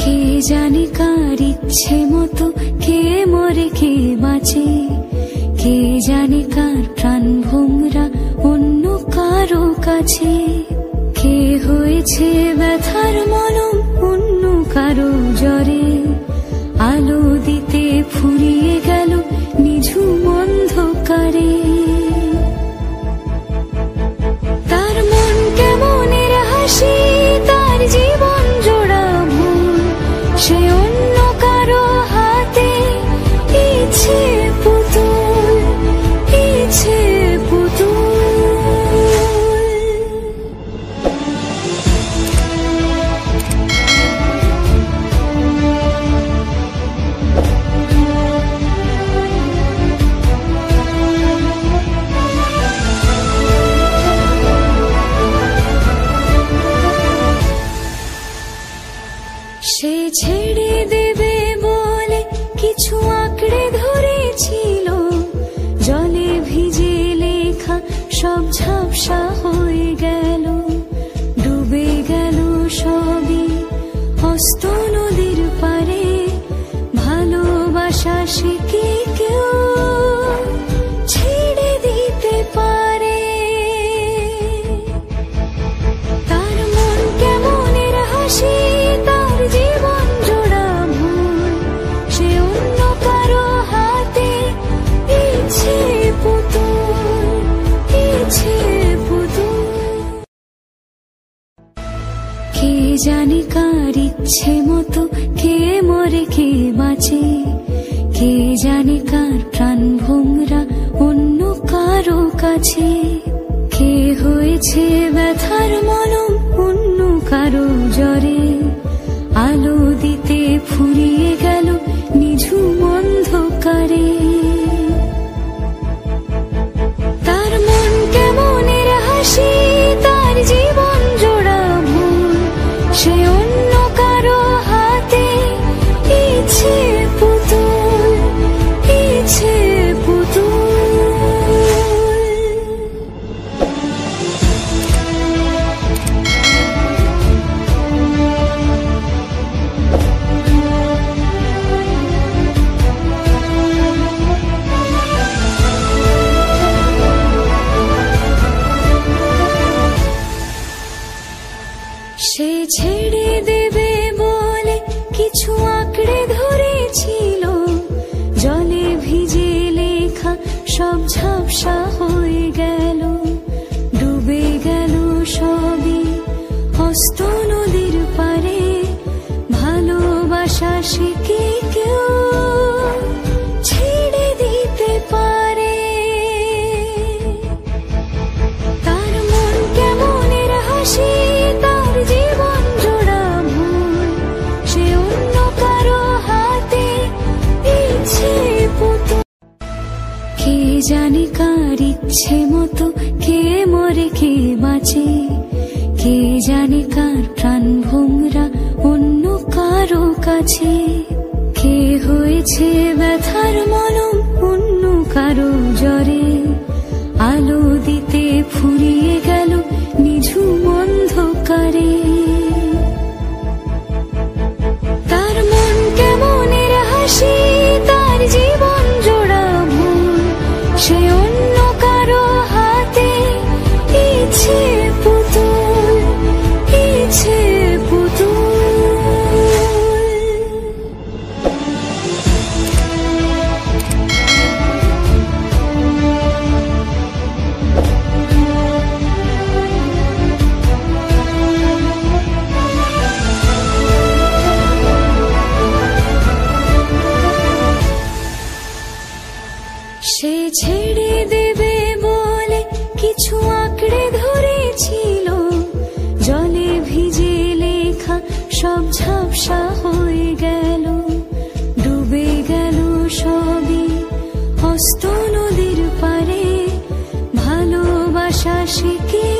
কে জানে কার ইচ্ছে মতো কে মরে কে বাঁচে, কে জানে কার প্রাণ ভোমরা অন্য কারো কাছে। কে হয়েছে ব্যথার মলম অন্য কারো জ্বরে, আলো দিতে ফুরিয়ে গেল নিঝুম অন্ধকারে। তার মন কেমনের হাসি, তার জীবন জোড়া ভুল, সে অন্য কারো হাতে ইচ্ছে পুতুল, ইচ্ছে পুতুল। সে ছেড়ে দেবে বলে কিছু আঁকড়ে ধরেছিল, জলে ভিজে লেখা সব ঝাপসা হয়ে গেল, ডুবে গেল সবই অস্ত নদীর পারে। ভালোবাসা সে কি কেউ ছেড়ে দিতে পারে? তার মন কেমনের হাসি, তার জীবন জোড়া ভুল, সে অন্য কারো হাতে ইচ্ছে পুতুল, ইচ্ছে পুতুল। কে জানে কার ইচ্ছে মতো কে মরে কে বাঁচে, কে জানে কার প্রাণ ভোমরা অন্য কারো কাছে। কে হয়েছে ব্যথার মলম অন্য কারো জ্বরে, আলো দিতে ফুরিয়ে গেল নিঝুম অন্ধকারে। তার মন কেমনের হাসি, তার জীবন জোড়া ভুল, সে অন্য কারো হাতে ইচ্ছে পুতুল, ইচ্ছে পুতুল। সে ছেড়ে দেবে বলে কিছু আঁকড়ে ধরেছিল, জলে ভিজে লেখা সব ঝাপসা হয়ে গেল, ডুবে গেল সবই অস্ত নদীর পারে। ভালোবাসা সে কি কেউ ছেড়ে দিতে পারে? তার মন কেমনের হাসি, তার জীবন জোড়া ভুল, সে অন্য কারো হাতে ইচ্ছে পুতুল। কে জানে কার ইচ্ছে মতো কে মরে কে বাঁচে, কে জানে কার প্রাণ ভোমরা অন্য কারো কাছে। কে হয়েছে ব্যথার মলম অন্য কারো জ্বরে, আলো দিতে ফুরিয়ে গেল নিঝুম অন্ধকারে। তার মন কেমনের হাসি, তার জীবন জোড়া ভুল, সে অন্য কারো হাতে ইচ্ছে পুতুল, ইচ্ছে পুতুল। সে ছেড়ে দেবে বলে কিছু আঁকড়ে ধরেছিল, জলে ভিজে লেখা সব ঝাপসা হয়ে গেল, ডুবে গেল সবই অস্ত নদীর পারে। ভালোবাসা সে কি